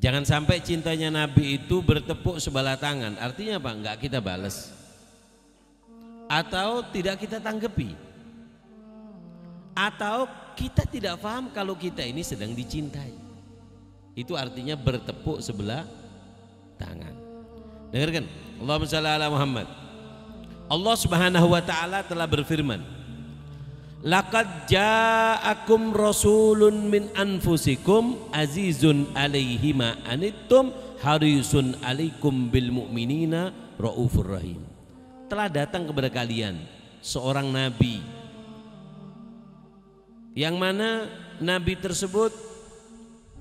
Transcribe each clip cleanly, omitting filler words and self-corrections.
Jangan sampai cintanya Nabi itu bertepuk sebelah tangan. Artinya apa? Enggak kita balas atau tidak kita tanggapi, atau kita tidak paham kalau kita ini sedang dicintai. Itu artinya bertepuk sebelah tangan. Dengarkan, Allahumma shalli ala Muhammad. Allah Subhanahu wa taala telah berfirman, laqad ja'akum rasulun min anfusikum azizun alaihi ma anittum harisun alaikum bil mu'minina raufur rahim. Telah datang kepada kalian seorang nabi, yang mana nabi tersebut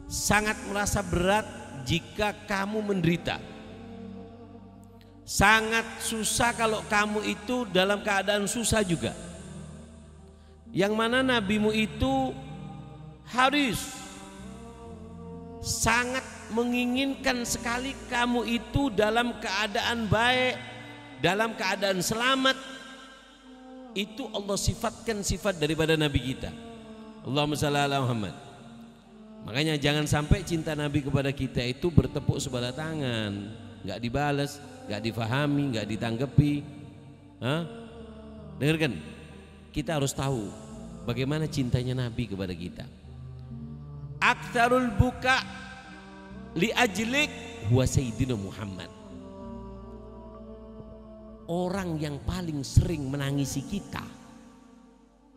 sangat merasa berat jika kamu menderita, sangat susah kalau kamu itu dalam keadaan susah juga. Yang mana nabimu itu haris, sangat menginginkan sekali kamu itu dalam keadaan baik, dalam keadaan selamat. Itu Allah sifatkan sifat daripada Nabi kita. Allahumma shalli ala Muhammad. Makanya jangan sampai cinta Nabi kepada kita itu bertepuk sebelah tangan, nggak dibalas, nggak difahami, nggak ditanggapi. Dengarkan, kita harus tahu bagaimana cintanya Nabi kepada kita. Aktsarul buka li ajlik huwa sayyidina Muhammad. Orang yang paling sering menangisi kita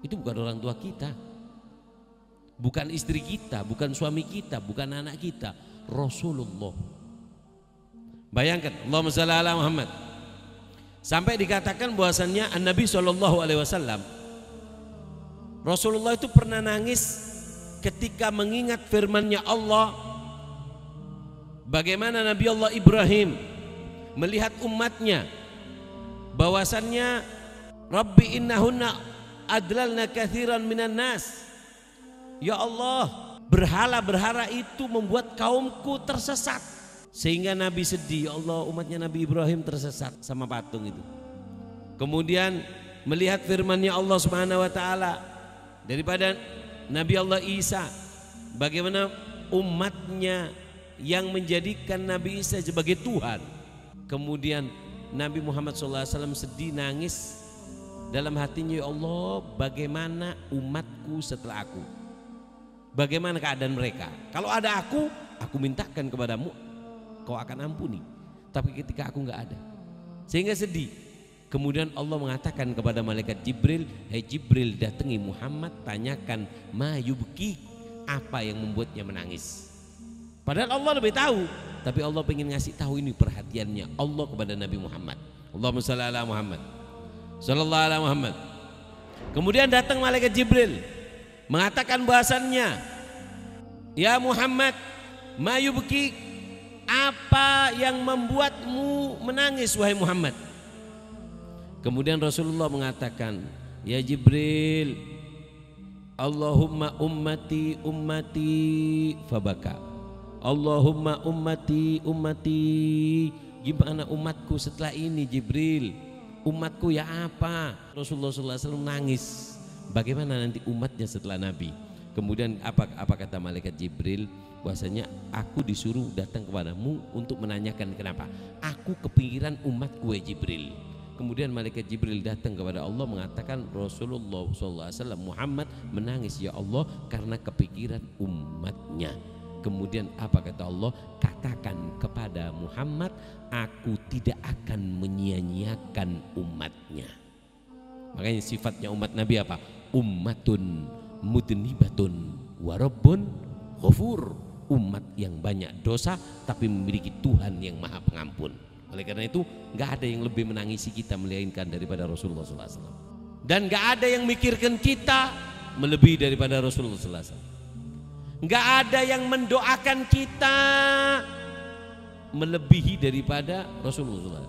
itu bukan orang tua kita, bukan istri kita, bukan suami kita, bukan anak kita, Rasulullah. Bayangkan, Allahumma shalli ala Muhammad. Sampai dikatakan bahwasannya An-Nabi SAW, Rasulullah itu pernah nangis ketika mengingat firman-Nya Allah, bagaimana Nabi Allah Ibrahim melihat umatnya bahwasannya Rabbi innahunna adlalna katsiran minan nas. Ya Allah, berhala-berhala itu membuat kaumku tersesat. Sehingga Nabi sedih, ya Allah, umatnya Nabi Ibrahim tersesat sama patung itu. Kemudian melihat firman-Nya Allah Subhanahu wa taala daripada Nabi Allah Isa, bagaimana umatnya yang menjadikan Nabi Isa sebagai Tuhan. Kemudian Nabi Muhammad SAW sedih, nangis dalam hatinya, ya Allah, bagaimana umatku setelah aku, bagaimana keadaan mereka. Kalau ada aku mintakan kepadamu, kau akan ampuni. Tapi ketika aku nggak ada, sehingga sedih. Kemudian Allah mengatakan kepada malaikat Jibril, hei Jibril, datangi Muhammad, tanyakan ma yubki, apa yang membuatnya menangis. Padahal Allah lebih tahu, tapi Allah ingin ngasih tahu ini perhatiannya Allah kepada Nabi Muhammad. Allahumma shalli ala Muhammad, sallallahu ala Muhammad. Kemudian datang malaikat Jibril mengatakan bahasannya, ya Muhammad, ma yubki, apa yang membuatmu menangis wahai Muhammad? Kemudian Rasulullah mengatakan, ya Jibril, Allahumma ummati ummati fabaka. Allahumma ummati ummati, gimana umatku setelah ini Jibril? Umatku ya apa? Rasulullah SAW nangis. Bagaimana nanti umatnya setelah Nabi? Kemudian apa kata malaikat Jibril? Bahwasanya aku disuruh datang kepadamu untuk menanyakan kenapa. Aku kepikiran umatku ya Jibril. Kemudian malaikat Jibril datang kepada Allah mengatakan Rasulullah SAW Muhammad menangis ya Allah karena kepikiran umatnya. Kemudian apa kata Allah? Katakan kepada Muhammad, aku tidak akan menyia-nyiakan umatnya. Makanya sifatnya umat Nabi apa? Ummatun mudnibatun warabbun ghafur. Umat yang banyak dosa tapi memiliki Tuhan yang maha pengampun. Oleh karena itu gak ada yang lebih menangisi kita melainkan daripada Rasulullah SAW. Dan gak ada yang mikirkan kita melebihi daripada Rasulullah SAW. Gak ada yang mendoakan kita melebihi daripada Rasulullah.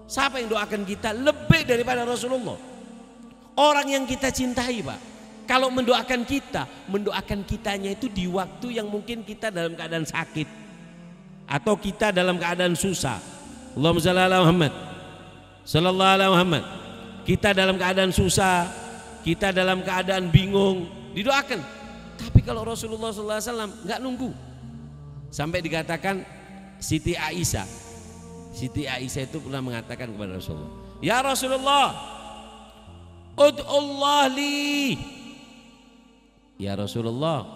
Siapa yang doakan kita lebih daripada Rasulullah? Orang yang kita cintai, Pak. Kalau mendoakan kitanya itu di waktu yang mungkin kita dalam keadaan sakit atau kita dalam keadaan susah. Allahumma shalli ala Muhammad, sallallahu ala Muhammad. Kita dalam keadaan susah, kita dalam keadaan bingung, didoakan. Tapi kalau Rasulullah SAW nggak nunggu, Sampai dikatakan Siti Aisyah itu pernah mengatakan kepada Rasulullah, ya Rasulullah, ud'ullah li. Ya Rasulullah,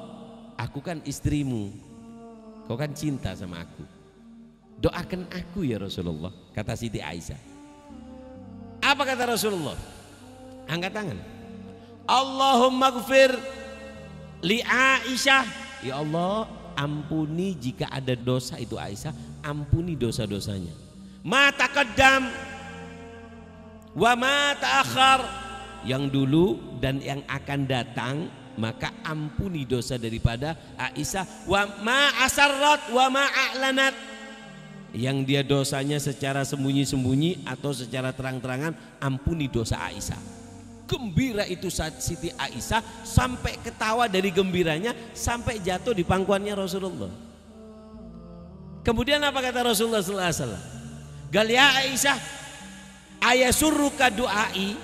aku kan istrimu, kau kan cinta sama aku, doakan aku ya Rasulullah, kata Siti Aisyah. Apa kata Rasulullah? Angkat tangan, Allahumma gfir li Aisyah. Ya Allah, ampuni jika ada dosa itu Aisyah, ampuni dosa-dosanya. Ma taqaddam wa ma ta'akhir, yang dulu dan yang akan datang, maka ampuni dosa daripada Aisyah. Wa ma asarrat wa ma a'lanat, yang dia dosanya secara sembunyi-sembunyi atau secara terang-terangan, ampuni dosa Aisyah. Gembira itu saat Siti Aisyah sampai ketawa dari gembiranya, sampai jatuh di pangkuannya Rasulullah. Kemudian apa kata Rasulullah sallallahu alaihi wasallam? Gal ya Aisyah, ayasurruka du'ai,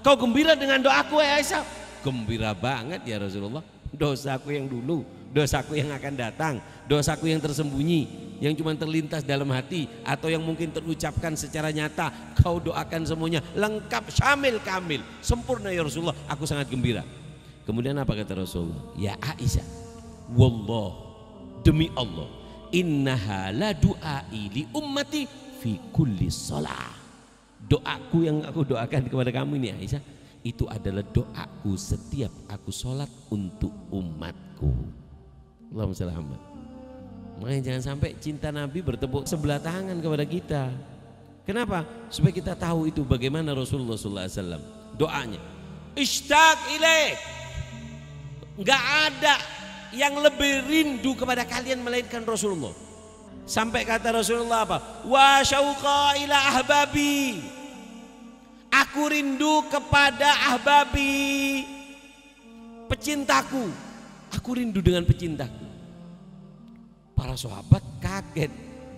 kau gembira dengan doaku ya Aisyah? Gembira banget ya Rasulullah, dosaku yang dulu, dosaku yang akan datang, dosaku yang tersembunyi, yang cuma terlintas dalam hati atau yang mungkin terucapkan secara nyata, kau doakan semuanya lengkap, syamil, kamil, sempurna ya Rasulullah, aku sangat gembira. Kemudian apa kata Rasulullah? Ya Aisyah, wallah, demi Allah, innaha la du'ai li ummati fi kulli shalah. Doaku yang aku doakan kepada kamu ini Aisyah, itu adalah doaku setiap aku sholat untuk umatku. Allahumma shalli ala Muhammad. Makanya jangan sampai cinta Nabi bertepuk sebelah tangan kepada kita. Kenapa? Supaya kita tahu itu bagaimana Rasulullah SAW doanya. Ishtaq ilaik, nggak ada yang lebih rindu kepada kalian melainkan Rasulullah. Sampai kata Rasulullah apa? Wa syauqa ila ahbabi, aku rindu kepada ahbabi, pecintaku, aku rindu dengan pecintaku. Para sahabat kaget,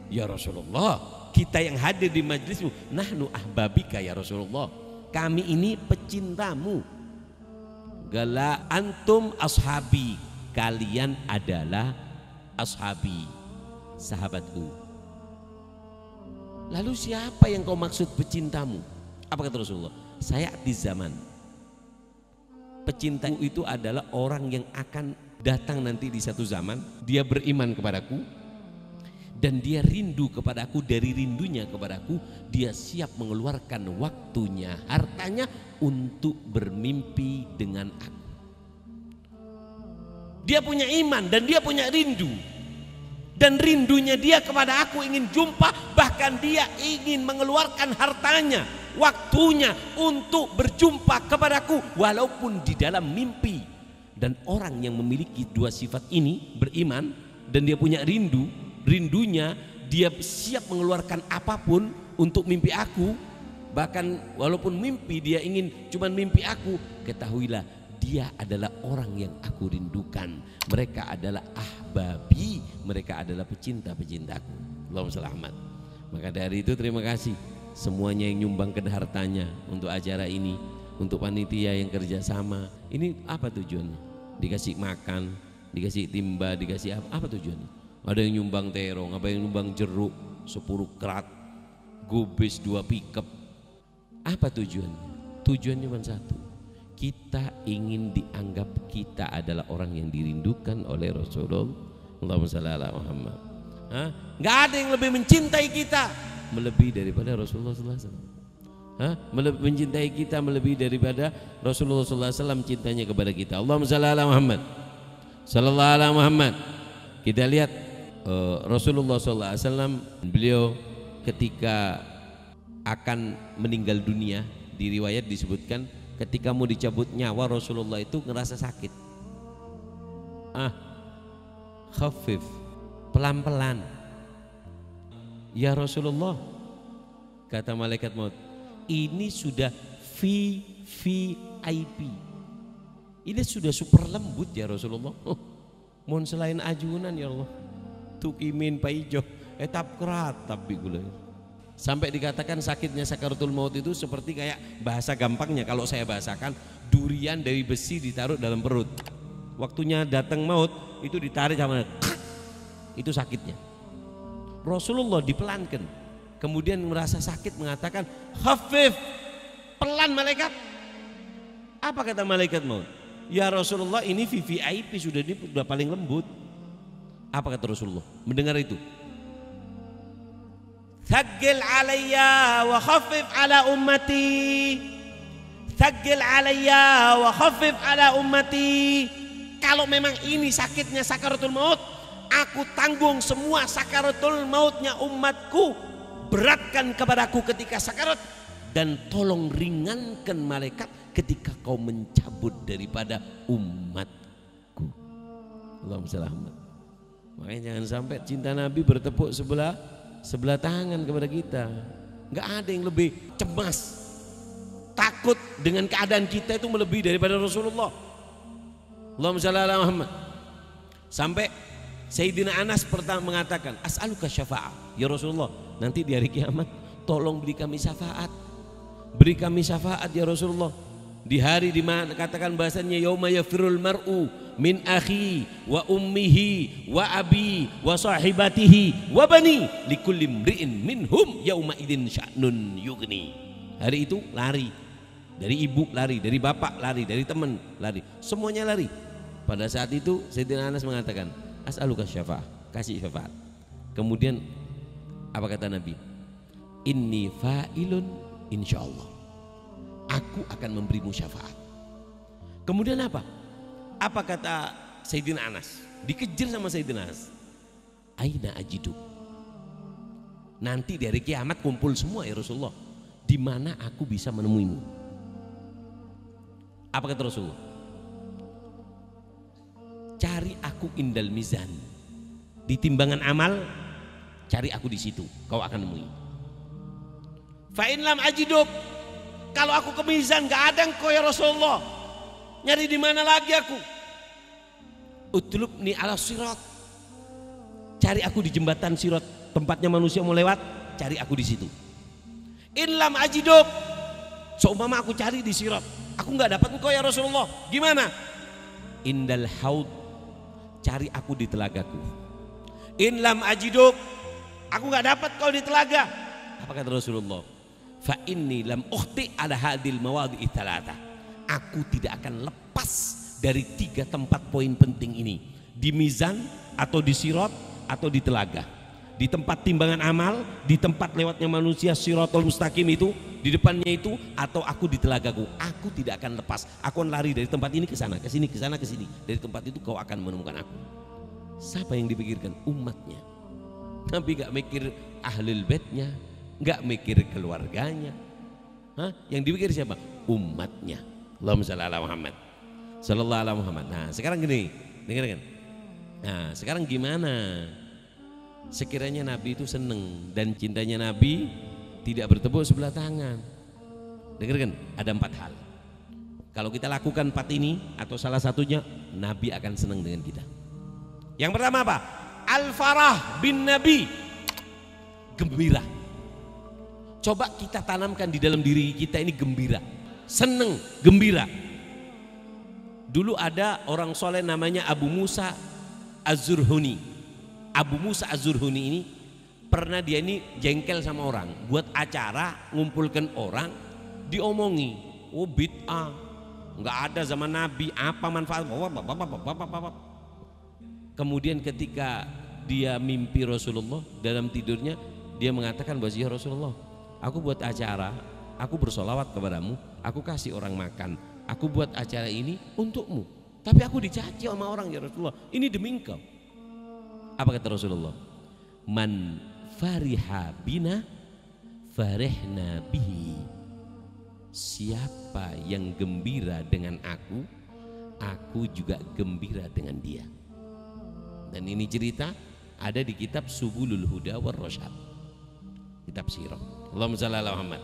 ya Rasulullah, kita yang hadir di majlismu, nahnu ahbabika ya Rasulullah, kami ini pecintamu. Gala antum ashabi, kalian adalah ashabi, sahabatku. Lalu siapa yang kau maksud pecintamu? Apa kata Rasulullah? Saya di zaman. Pecintamu itu adalah orang yang akan datang nanti di satu zaman, dia beriman kepadaku dan dia rindu kepadaku, dari rindunya kepadaku dia siap mengeluarkan waktunya, hartanya untuk bermimpi dengan aku. Dia punya iman dan dia punya rindu, dan rindunya dia kepada aku ingin jumpa, bahkan dia ingin mengeluarkan hartanya, waktunya untuk berjumpa kepadaku walaupun di dalam mimpi. Dan orang yang memiliki dua sifat ini, beriman dan dia punya rindu, rindunya dia siap mengeluarkan apapun untuk mimpi aku, bahkan walaupun mimpi dia ingin cuman mimpi aku, ketahuilah dia adalah orang yang aku rindukan. Mereka adalah ahbabi, mereka adalah pecinta-pecintaku. Allahumma shalli ala Muhammad. Maka dari itu terima kasih semuanya yang nyumbangkan hartanya untuk acara ini, untuk panitia yang kerjasama. Ini apa tujuannya? Dikasih makan, dikasih timba, dikasih apa tujuannya? Ada yang nyumbang terong, ada yang nyumbang jeruk 10 kerat, gubis 2 pickup. Apa tujuannya? Tujuannya cuma satu, kita ingin dianggap kita adalah orang yang dirindukan oleh Rasulullah. Allahumma shalli ala Muhammad. Nggak ada yang lebih mencintai kita melebihi daripada Rasulullah SAW. Mencintai kita melebihi daripada Rasulullah SAW cintanya kepada kita. Allahumma shalli ala Muhammad, sallallahu ala Muhammad. Kita lihat Rasulullah SAW, beliau ketika akan meninggal dunia, di riwayat disebutkan ketika mau dicabut nyawa Rasulullah itu ngerasa sakit. Khafif, pelan-pelan. Ya Rasulullah, kata malaikat maut, ini sudah VIP, ini sudah super lembut ya Rasulullah. Mohon selain ajunan ya Allah, tukimin paijo etap keratap bigula. Sampai dikatakan sakitnya sakaratul maut itu seperti kayak, bahasa gampangnya kalau saya bahasakan, durian dari besi ditaruh dalam perut. Waktunya datang maut itu ditarik sama itu sakitnya. Rasulullah dipelankan, kemudian merasa sakit mengatakan khafif, pelan malaikat. Apa kata malaikat maut? Ya Rasulullah, ini VVIP, sudah paling lembut. Apa kata Rasulullah mendengar itu? Thaggil alayya wa khaffif ala ummati. Thaggil alayya wa khaffif ala ummati. Kalau memang ini sakitnya sakaratul maut, aku tanggung semua sakaratul mautnya umatku. Beratkan kepadaku ketika sakarat, dan tolong ringankan malaikat ketika kau mencabut daripada umatku. Allahumma shalli ala Muhammad. Makanya jangan sampai cinta Nabi bertepuk sebelah tangan kepada kita. Enggak ada yang lebih cemas, takut dengan keadaan kita itu melebihi daripada Rasulullah. Allahumma shalli ala Muhammad. Sampai Sayyidina Anas pertama mengatakan, as'aluka syafa'ah. Ya Rasulullah, nanti di hari kiamat tolong beri kami syafaat. Beri kami syafaat ya Rasulullah. Di hari dimana katakan bahasanya yauma yafirul mar'u min akhi wa ummihi wa abi wa sahibatihi wa bani likulli imri'in minhum yauma idin sya'nun yughni. Hari itu lari, dari ibu lari, dari bapak lari, dari teman lari, semuanya lari. Pada saat itu Sayyidina Anas mengatakan, as'aluka syafa'ah, kasih syafaat. Kemudian apa kata Nabi? Inni fa'ilun insyaallah, aku akan memberimu syafaat. Kemudian apa? Apa kata Sayyidina Anas? Dikejar sama Sayyidina Anas. Aina ajidu? Nanti dari kiamat kumpul semua ya Rasulullah. Di mana aku bisa menemuimu? Apa kata Rasulullah? Cari aku indal mizan. Di timbangan amal, cari aku di situ. Kau akan nemui. Fa in lam ajiduk, kalau aku ke mizan gak ada engkau ya Rasulullah, nyari di mana lagi aku? Utlubni ala sirat, cari aku di jembatan sirat, tempatnya manusia mau lewat, cari aku di situ. In lam ajiduk, seumpama aku cari di sirat, aku nggak dapat engkau ya Rasulullah, gimana? Indal haud, cari aku di telagaku. In lam ajiduk, aku nggak dapat kau di telaga. Apa kata Rasulullah? Fa inni lam ukhti ala hadil mawadhi'i thalatha. Aku tidak akan lepas dari 3 tempat poin penting ini. Di mizan atau di sirat atau di telaga. Di tempat timbangan amal, di tempat lewatnya manusia siratul mustaqim itu, di depannya itu, atau aku di telagaku. Aku tidak akan lepas. Aku akan lari dari tempat ini ke sana, ke sini, ke sana, ke sini. Dari tempat itu kau akan menemukan aku. Siapa yang dipikirkan? Umatnya. Nabi gak mikir ahlul baitnya, nggak mikir keluarganya. Yang dipikir siapa? Umatnya. Allahumma shalli ala Muhammad sallallahu alaihi Muhammad. Nah sekarang gini, dengarkan. Nah sekarang gimana sekiranya Nabi itu seneng dan cintanya Nabi tidak bertepuk sebelah tangan? Dengarkan, ada 4 hal. Kalau kita lakukan 4 ini atau salah satunya, Nabi akan senang dengan kita. Yang pertama apa? Al-farah bin Nabi, gembira. Coba kita tanamkan di dalam diri kita ini gembira, seneng, gembira. Dulu ada orang soleh namanya Abu Musa Az-Zurhuni. Abu Musa Az-Zurhuni ini pernah dia ini jengkel sama orang, buat acara ngumpulkan orang, diomongi, oh bid'ah, nggak ada zaman Nabi, apa manfaat? Kemudian ketika dia mimpi Rasulullah dalam tidurnya, dia mengatakan bahwa ya Rasulullah, aku buat acara, aku bersolawat kepadamu, aku kasih orang makan, aku buat acara ini untukmu, tapi aku dicaci sama orang ya Rasulullah, ini demi engkau. Apa kata Rasulullah? Man fariha bina farihna bihi. Siapa yang gembira dengan aku juga gembira dengan dia. Dan ini cerita ada di kitab Subulul Huda war Rasyad, kitab sirah. Allahumma shalli ala Muhammad.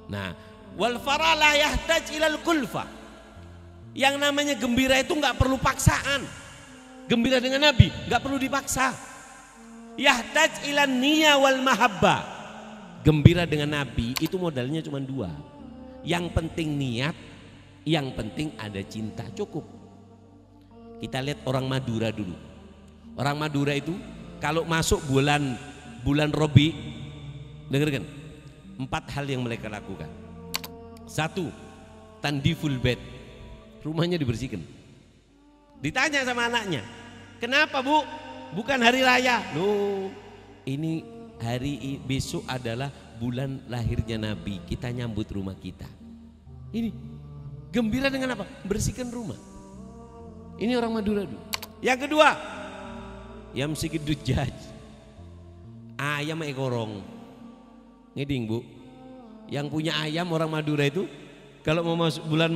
Nah, wal farah la yahtaj ilal kulfa. Yang namanya gembira itu nggak perlu paksaan. Gembira dengan Nabi nggak perlu dipaksa. Yahtaj ilan niyya wal mahabba. Gembira dengan Nabi itu modalnya cuma 2. Yang penting niat, yang penting ada cinta, cukup. Kita lihat orang Madura dulu. Orang Madura itu kalau masuk bulan Robi, dengarkan 4 hal yang mereka lakukan. 1, tandiful bed, rumahnya dibersihkan. Ditanya sama anaknya, kenapa bu? Bukan hari raya. Loh, ini besok adalah bulan lahirnya Nabi, kita nyambut rumah kita. Ini gembira dengan apa? Bersihkan rumah. Ini orang Madura dulu. Yang kedua, yamsikid dujjaj, ayam ekorong. Ngeding bu, yang punya ayam orang Madura itu kalau mau masuk bulan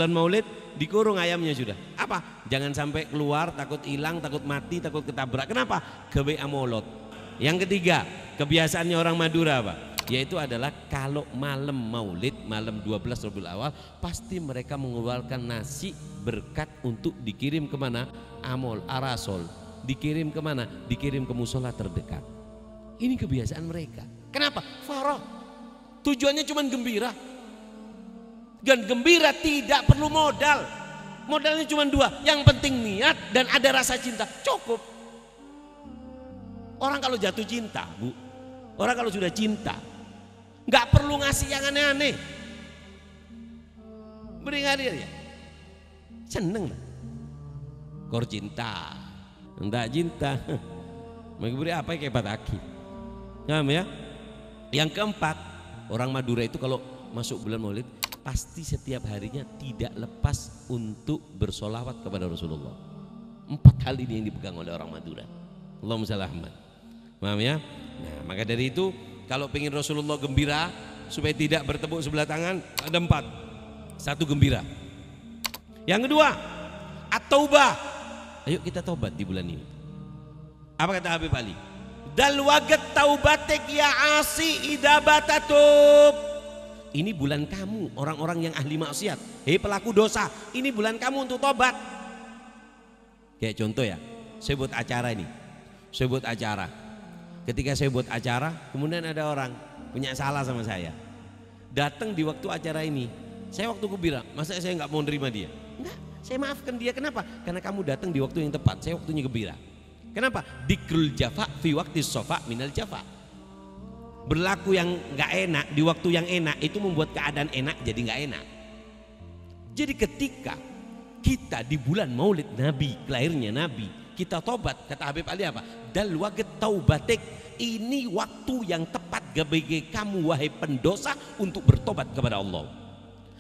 Maulid dikurung ayamnya sudah. Apa? Jangan sampai keluar, takut hilang, takut mati, takut ketabrak. Kenapa? Gawe amolot. Yang ketiga, kebiasaannya orang Madura apa? Yaitu adalah kalau malam Maulid, malam 12 Rabiul Awal, pasti mereka mengeluarkan nasi berkat untuk dikirim kemana? Amol, arasol. Dikirim kemana? Dikirim ke musola terdekat. Ini kebiasaan mereka. Kenapa? Farah. Tujuannya cuma gembira. Dan gembira tidak perlu modal. Modalnya cuma 2. Yang penting niat dan ada rasa cinta. Cukup. Orang kalau jatuh cinta, bu, orang kalau sudah cinta, nggak perlu ngasih yang aneh-aneh. Beri ngadir ya, seneng lah. Kor cinta, enggak cinta, mau beri apa kayak pataki. Ngam ya. Yang keempat, orang Madura itu kalau masuk bulan Maulid pasti setiap harinya tidak lepas untuk bersolawat kepada Rasulullah. 4 hal ini yang dipegang oleh orang Madura. Allahumma shalli ala Muhammad. Paham ya? Nah, maka dari itu kalau pengen Rasulullah gembira supaya tidak bertepuk sebelah tangan, ada 4. 1, gembira. Yang kedua, at-taubah. Ayo kita taubat di bulan ini. Apa kata Habib Ali? Dal wagat taubatik ya asi idabatatub. Ini bulan kamu orang-orang yang ahli maksiat. Hei pelaku dosa, ini bulan kamu untuk tobat. Kayak contoh ya, saya buat acara ini. Saya buat acara. Ketika saya buat acara, kemudian ada orang punya salah sama saya. Datang di waktu acara ini. Saya waktu gembira, masa saya nggak mau nerima dia? Enggak, saya maafkan dia. Kenapa? Karena kamu datang di waktu yang tepat. Saya waktunya gembira. Kenapa? Dikrul jafa fi waktu sofa minal jafa. Berlaku yang nggak enak di waktu yang enak itu membuat keadaan enak jadi nggak enak. Jadi ketika kita di bulan Maulid Nabi, lahirnya Nabi, kita tobat, kata Habib Ali apa? Dal waget taubatik, ini waktu yang tepat bagi kamu wahai pendosa untuk bertobat kepada Allah.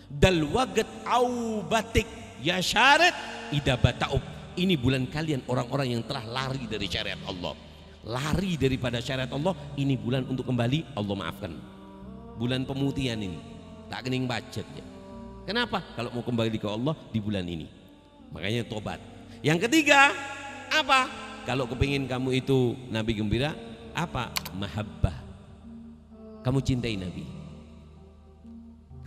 Dal waget aubatik ya syarat idabataub, ini bulan kalian orang-orang yang telah lari dari syariat Allah, lari daripada syariat Allah. Ini bulan untuk kembali, Allah maafkan. Bulan pemutihan ini tak kening budget ya. Kenapa? Kalau mau kembali ke Allah di bulan ini, makanya tobat. Yang ketiga apa? Kalau kepingin kamu itu Nabi gembira, apa? Mahabbah. Kamu cintai Nabi.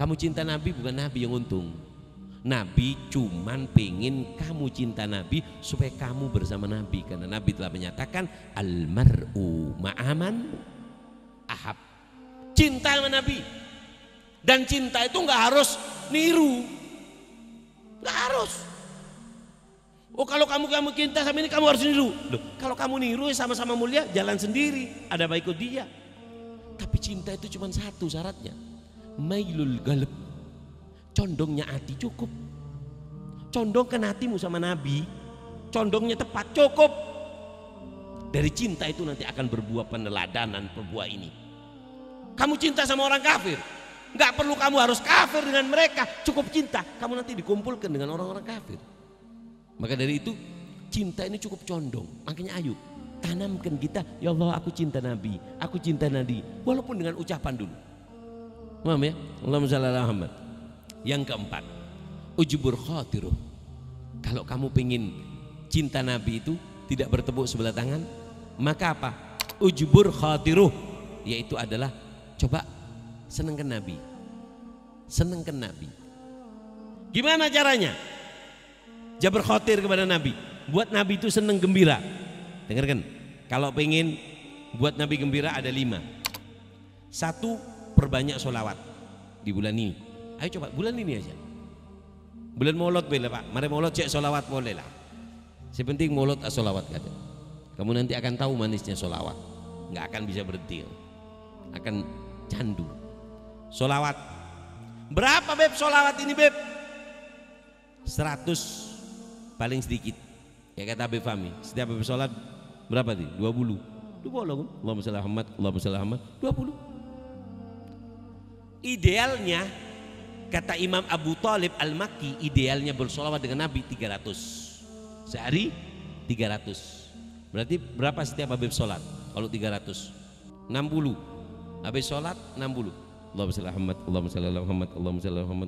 Kamu cinta Nabi, bukan Nabi yang untung. Nabi cuman pengen kamu cinta Nabi supaya kamu bersama Nabi, karena Nabi telah menyatakan almar'u ma'aman ahab. Cinta sama Nabi. Dan cinta itu nggak harus niru, nggak harus. Oh kalau kamu cinta sama ini kamu harus niru. Loh, kalau kamu niru sama-sama mulia, jalan sendiri, ada baik ikut dia. Tapi cinta itu cuma satu syaratnya, mailul galb, condongnya hati. Cukup. Condongkan hatimu sama Nabi, condongnya tepat, cukup. Dari cinta itu nanti akan berbuah peneladanan berbuah ini. Kamu cinta sama orang kafir, nggak perlu kamu harus kafir dengan mereka, cukup cinta, kamu nanti dikumpulkan dengan orang-orang kafir. Maka dari itu cinta ini cukup condong. Makanya ayo tanamkan kita, ya Allah aku cinta Nabi, aku cinta Nabi, walaupun dengan ucapan dulu. Paham ya? Allahumma shalli ala Muhammad. Yang keempat, ujubur khatiruh. Kalau kamu pengen cinta Nabi itu tidak bertepuk sebelah tangan, maka apa? Ujubur khatiruh, yaitu adalah coba senengkan Nabi. Senengkan Nabi. Gimana caranya? Jabr khotir kepada Nabi, buat Nabi itu seneng gembira. Dengarkan, kalau pengen buat Nabi gembira ada 5. 1, perbanyak sholawat di bulan ini. Ayo coba bulan ini aja. Bulan Maulud boleh Pak, mari Maulud cek sholawat boleh lah. Sepenting Maulud sholawat kada. Kamu nanti akan tahu manisnya sholawat. Nggak akan bisa berhenti, akan candu. Sholawat berapa beb sholawat ini beb? 100 paling sedikit. Ya kata Habib Fahmi, setiap habis sholat berapa sih? 20. Allahumma sholli ala Muhammad, Allahumma sholli ala Muhammad, 20. Idealnya kata Imam Abu Thalib Al-Makki, idealnya bersolawat dengan Nabi 300 sehari 300. Berarti berapa setiap habis sholat? Kalau 300 60. Habis sholat 60. Allahumma sholli ala Muhammad, Allahumma sholli ala Muhammad, Allahumma sholli ala Muhammad.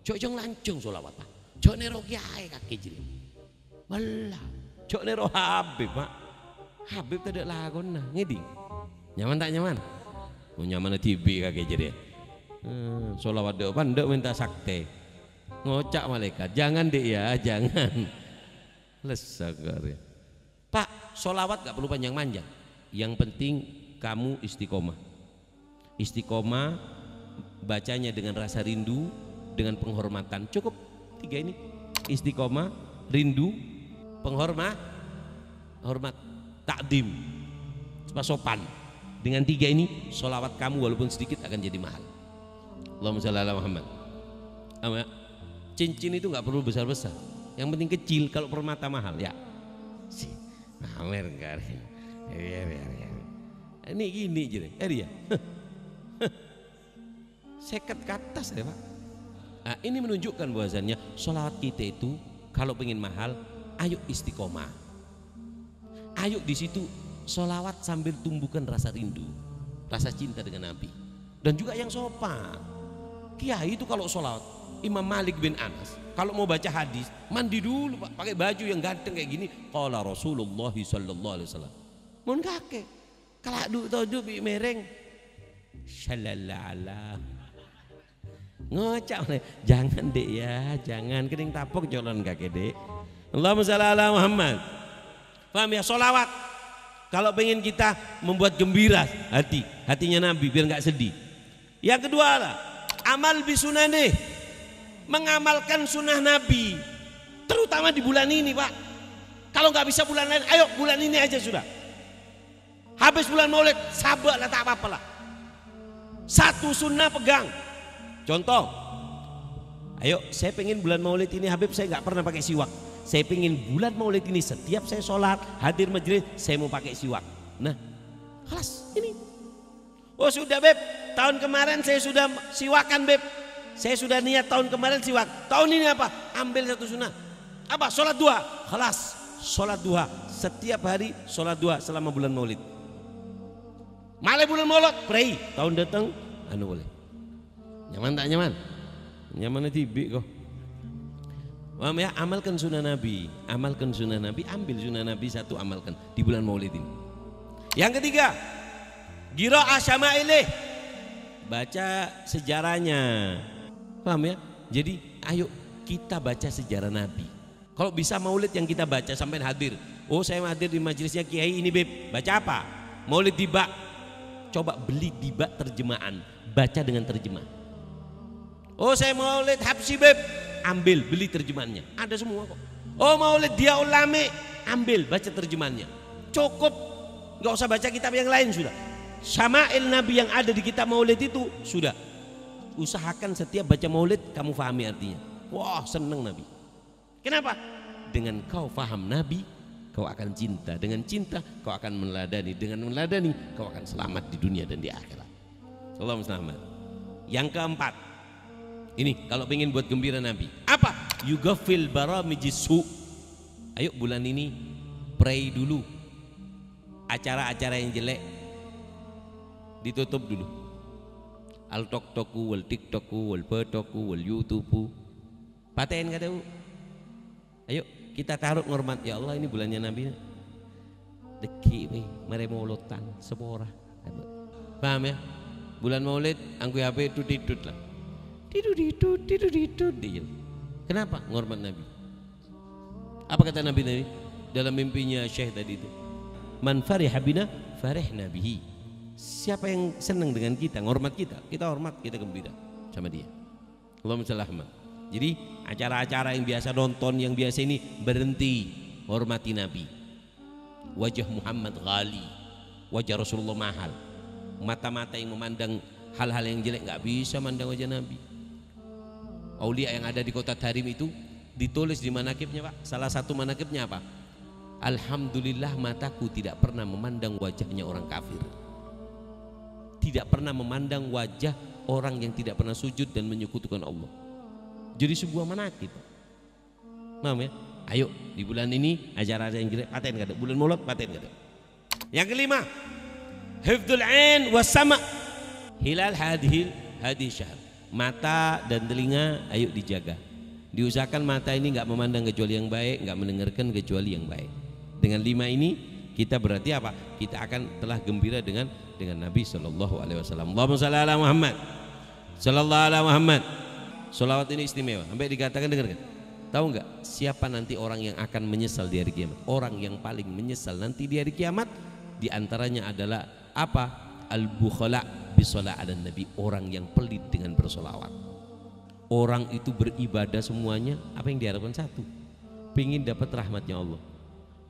Cok jong lancung sholawat Pak. Cok nero kiai kaki jadi. Walah, cok nero Habib Pak. Habib tidak lagon nah ngeding. Nyaman tak nyaman? Oh nyaman TV kaki jadi. Sholawat dek pandek minta sakte. Ngocak malaikat. Jangan dek ya, jangan. Lesagar ya. Pak, sholawat gak perlu panjang-panjang. Yang penting kamu istiqomah. Istiqomah bacanya dengan rasa rindu, dengan penghormatan. Cukup 3 ini. Istiqomah, rindu, penghormat, hormat, takdim, sopan. Dengan 3 ini sholawat kamu walaupun sedikit akan jadi mahal. Allahumma sholli ala Muhammad. Cincin itu nggak perlu besar-besar. Yang penting kecil. Kalau permata mahal ya. Amer enggak. Ini gini jadi. Ya. Seket ke atas ya Pak. Nah, ini menunjukkan bahwasannya sholawat kita itu kalau pengen mahal, ayo istiqomah. Ayo di situ sholawat sambil tumbuhkan rasa rindu, rasa cinta dengan Nabi. Dan juga yang sopan. Kiai itu kalau sholawat, Imam Malik bin Anas kalau mau baca hadis mandi dulu Pak, pakai baju yang ganteng kayak gini. Qala Rasulullah sallallahu alaihi wasallam. Mun kakek kalau duduk bi mereng shalala ngocak. Jangan dek ya, jangan kening tapok jalan kakek dek. Allahumma sholli ala Muhammad. Paham ya? Sholawat kalau pengen kita membuat gembira hatinya Nabi biar nggak sedih. Yang kedua lah amal bisunane, mengamalkan sunnah Nabi, terutama di bulan ini Pak. Kalau nggak bisa bulan lain, ayo bulan ini aja sudah. Habis bulan Maulid, sabar lah tak apa-apa lah. Satu sunnah pegang. Contoh, ayo saya pengen bulan Maulid ini Habib saya nggak pernah pakai siwak. Saya pengen bulan Maulid ini setiap saya sholat hadir majelis saya mau pakai siwak. Nah, kelas ini. Oh sudah Beb, tahun kemarin saya sudah siwakan Beb. Saya sudah niat tahun kemarin siwak. Tahun ini apa? Ambil satu sunnah. Apa? Sholat duha. Kelas. Sholat duha. Setiap hari sholat duha selama bulan Maulid. Malah bulan Maulid, pray. Tahun datang, anu boleh. Nyaman tak nyaman? Nyaman tibi kok. Paham ya? Amalkan sunnah Nabi. Amalkan sunnah Nabi. Ambil sunnah Nabi satu amalkan di bulan Maulid ini. Yang ketiga, qiraah syama'ilih. Baca sejarahnya. Paham ya? Jadi ayo kita baca sejarah Nabi. Kalau bisa Maulid yang kita baca sampai hadir. Oh saya hadir di majelisnya Kiai ini Beb. Baca apa? Maulid Diba. Coba beli Diba terjemahan. Baca dengan terjemah. Oh saya Maulid Habsyi Beb. Ambil beli terjemahannya. Ada semua kok. Oh Maulid Dia Ulame. Ambil baca terjemahannya. Cukup. Gak usah baca kitab yang lain sudah. Syama'il Nabi yang ada di kitab Maulid itu sudah. Usahakan setiap baca Maulid kamu fahami artinya. Wah seneng Nabi. Kenapa? Dengan kau faham Nabi kau akan cinta. Dengan cinta kau akan meneladani. Dengan meneladani kau akan selamat di dunia dan di akhirat. Allahumma selamat. Yang keempat, ini kalau pengen buat gembira Nabi apa? Yughafil baramijisu. Ayo bulan ini pray dulu. Acara-acara yang jelek ditutup dulu. Al toktoku, wal tiktoku, wal betoku, wal youtubu. Paten kata bu. Ayo kita taruh ngormat ya Allah ini bulannya Nabi. Deki we, mare maulotan sepora. Paham ya? Bulan Maulid angku HP itu tidut lah. Tidut. Kenapa? Ngormat Nabi. Apa kata Nabi dalam mimpinya Syekh tadi itu? Man fariha bina farihna bihi. Siapa yang senang dengan kita, ngormat kita hormat, kita gembira sama dia. Allahumma sholli ala Muhammad. Jadi acara-acara yang biasa nonton, yang biasa ini berhenti, hormati Nabi. wajah Muhammad ghali, wajah Rasulullah mahal. Mata-mata yang memandang hal-hal yang jelek nggak bisa mandang wajah Nabi. Aulia yang ada di kota Tarim itu ditulis di manakibnya, Pak. Salah satu manakibnya apa? Alhamdulillah mataku tidak pernah memandang wajahnya orang kafir, tidak pernah memandang wajah orang yang tidak pernah sujud dan menyekutukan Allah. Jadi sebuah manakib. Paham ya? Ayo di bulan ini acara yang jelek paten kada, bulan Maulud paten kada. Yang kelima, hifdzul ain was sama hilal hadhil syahr. Mata dan telinga ayo dijaga. Diusahakan mata ini nggak memandang kecuali yang baik, nggak mendengarkan kecuali yang baik. Dengan 5 ini kita berarti apa? Kita akan telah gembira dengan Nabi Shallallahu Alaihi Wasallam. Allahumma shalli ala Muhammad, Shallallahu ala Muhammad. Sholawat ini istimewa. Sampai dikatakan, dengar kan? Tahu nggak siapa nanti orang yang akan menyesal di hari kiamat? Orang yang paling menyesal nanti di hari kiamat diantaranya adalah apa? Al-bukhala bisola ala Nabi, orang yang pelit dengan bersolawat. Orang itu beribadah semuanya, apa yang diharapkan? Satu, pingin dapat rahmatnya Allah.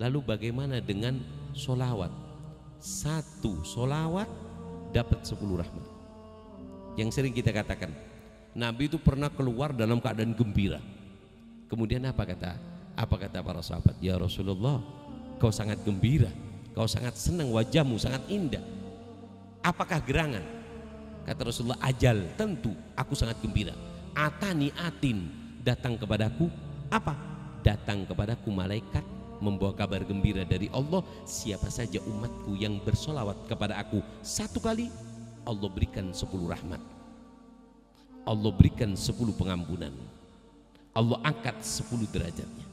Lalu bagaimana dengan solawat? Satu solawat dapat 10 rahmat. Yang sering kita katakan, Nabi itu pernah keluar dalam keadaan gembira. Kemudian apa kata para sahabat? Ya Rasulullah, kau sangat gembira, kau sangat senang, wajahmu sangat indah. Apakah gerangan? Kata Rasulullah, ajal, tentu aku sangat gembira. Atani atin, datang kepadaku apa? Datang kepadaku malaikat membawa kabar gembira dari Allah. Siapa saja umatku yang bersolawat kepada aku 1 kali, Allah berikan 10 rahmat, Allah berikan 10 pengampunan, Allah angkat 10 derajatnya.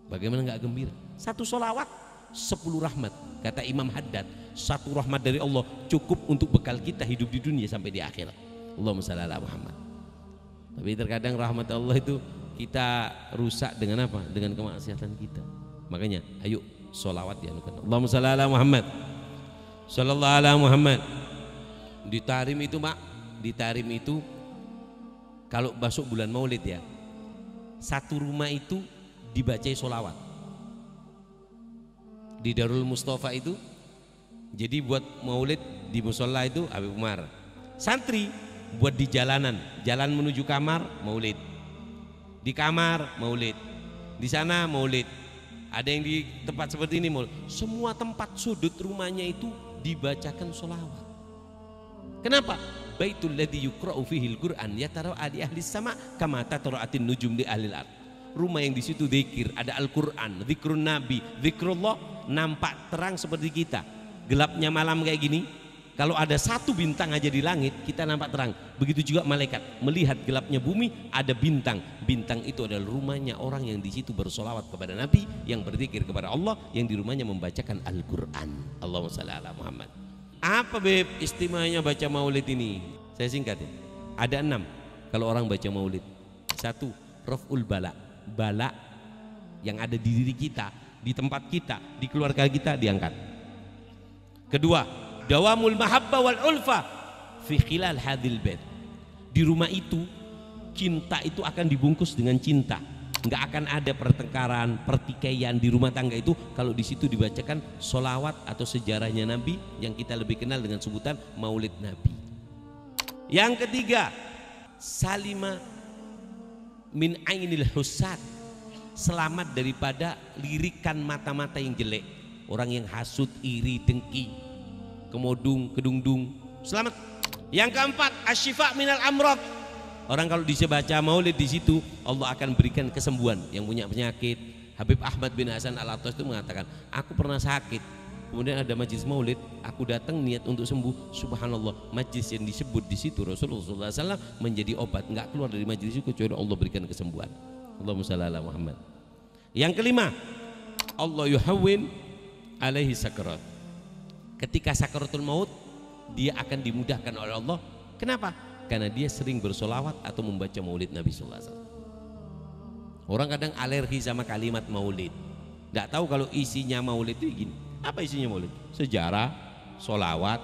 Bagaimana nggak gembira? 1 solawat 10 rahmat. Kata Imam Haddad, 1 rahmat dari Allah cukup untuk bekal kita hidup di dunia sampai di akhirat. Allahumma shalli ala Muhammad. Tapi terkadang rahmat Allah itu kita rusak dengan apa? Dengan kemaksiatan kita. Makanya ayo solawat ya. Allahumma shalli ala Muhammad, Sallallahu ala Muhammad. Di Tarim itu, Mak, di Tarim itu kalau masuk bulan Maulid ya, 1 rumah itu dibacai solawat. Di Darul Mustafa itu, jadi buat Maulid di musola itu Habib Umar. Santri buat di jalanan, jalan menuju kamar Maulid. Di kamar Maulid, di sana Maulid, ada yang di tempat seperti ini Maulid. Semua tempat sudut rumahnya itu dibacakan sholawat. Kenapa? Baitul ladzi yuqra'u fihil Qur'an yatara ali ahli sama kama tatara'atin nujum di ahli al-ard. Rumah yang di situ zikir, ada Al-Qur'an, zikrun Nabi, zikrullah, nampak terang seperti kita. Gelapnya malam kayak gini, kalau ada 1 bintang aja di langit, kita nampak terang. Begitu juga malaikat melihat gelapnya bumi, ada bintang. Bintang itu adalah rumahnya orang yang di situ bersolawat kepada Nabi, yang berzikir kepada Allah, yang di rumahnya membacakan Al-Quran. Allahumma shalli ala Muhammad. Apa beb istimewanya baca maulid ini? Saya singkat ya. Ada 6 kalau orang baca maulid. 1, raf'ul bala. Bala yang ada di diri kita, di tempat kita, di keluarga kita diangkat. Kedua, dawamul mahabbah wal ulfa fi khilal hadil bait. Di rumah itu cinta itu akan dibungkus dengan cinta. Nggak akan ada pertengkaran, pertikaian di rumah tangga itu kalau di situ dibacakan solawat atau sejarahnya Nabi yang kita lebih kenal dengan sebutan Maulid Nabi. Yang ketiga, salima min ainil husad, selamat daripada lirikan mata-mata yang jelek, orang yang hasut, iri, dengki, kemodung, kedungdung, selamat. Yang keempat, asyifa minal amrad. Orang kalau dibaca maulid di situ Allah akan berikan kesembuhan. Yang punya penyakit, Habib Ahmad bin Hasan Al-Attas itu mengatakan, aku pernah sakit, kemudian ada majlis maulid, aku datang niat untuk sembuh. Subhanallah, majlis yang disebut di situ Rasulullah SAW menjadi obat, nggak keluar dari majlis itu kecuali Allah berikan kesembuhan. Allahumma shalli ala Muhammad. Yang kelima, Allah yuhawwin alaihi sakarat. Ketika sakaratul maut, dia akan dimudahkan oleh Allah. Kenapa? Karena dia sering bersolawat atau membaca maulid Nabi sallallahu alaihi wasallam. Orang kadang alergi sama kalimat maulid, nggak tahu kalau isinya maulid itu gini. Apa isinya maulid? Sejarah, solawat,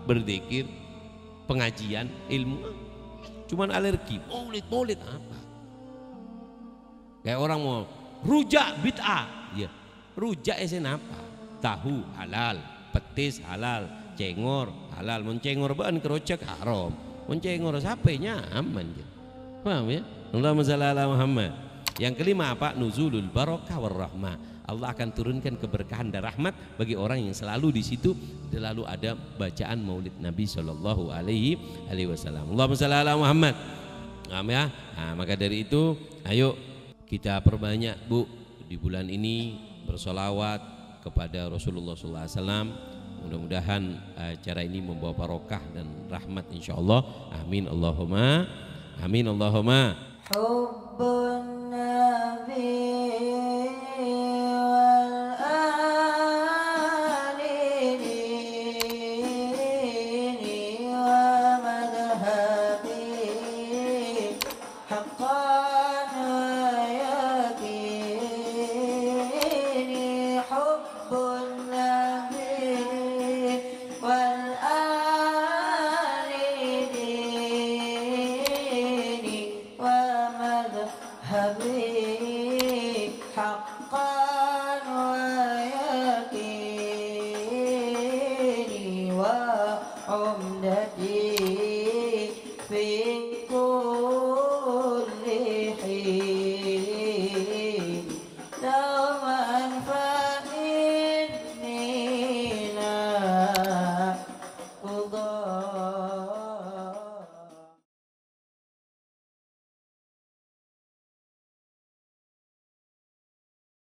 berzikir, pengajian, ilmu. Cuman alergi maulid apa? Kayak orang mau rujak bid'ah, ya rujak esen apa? tahu halal, petis halal, cengor halal. Mun cengor bahan kerocak haram, mun cengor sapenya aman. Paham ya? Allahumma shalli ala Muhammad. Yang kelima apa? Nuzulul barakah warahmah. Allah akan turunkan keberkahan dan rahmat bagi orang yang selalu di situ selalu ada bacaan Maulid Nabi Shallallahu Alaihi Wasallam. Allahumma shalli ala Muhammad. Paham ya? Nah, maka dari itu, ayo kita perbanyak Bu di bulan ini bersolawat kepada Rasulullah SAW. Mudah-mudahan acara ini membawa barokah dan rahmat insya Allah. Amin Allahumma. Amin Allahumma. Hubbun Nabi wal alini wa madhabi haqqan wa yaqini. Hubbun Nabi wal Habib haqqan wa yaqini wa umdati fi